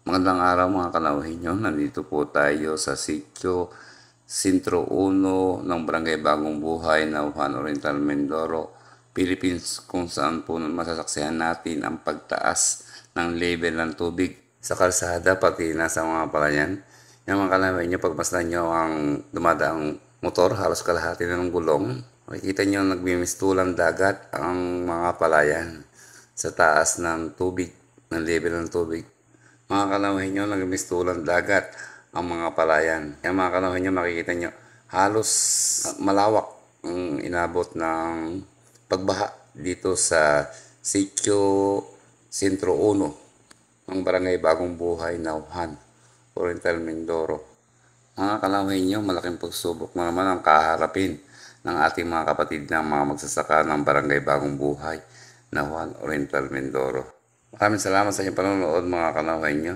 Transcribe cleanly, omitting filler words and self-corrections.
Magandang araw mga kalawhin nyo. Nandito po tayo sa sitio Sentro 1 ng Barangay Bagong Buhay, Nauhan Oriental, Mindoro, Philippines, kung saan po masasaksihan natin ang pagtaas ng level ng tubig sa kalsada pati na sa mga palayan. Yung mga kalawhin nyo, pagmasdan nyo ang dumadaang motor, halos kalahati na ng gulong. Makikita nyo nagmimistulang dagat ang mga palayan sa taas ng tubig, ng level ng tubig. Mga kalawhin nyo, nagmistulang dagat ang mga palayan. Yung mga kalawhin nyo, makikita nyo, halos malawak ang inabot ng pagbaha dito sa sitio Sentro 1 ng Barangay Bagong Buhay, Nauhan, Oriental, Mindoro. Mga kalawhin nyo, malaking pagsubok na naman ang kaharapin ng ating mga kapatid na mga magsasaka ng Barangay Bagong Buhay, Nauhan, Oriental, Mindoro. Maraming salamat sa inyong panonood mga kalawhin nyo.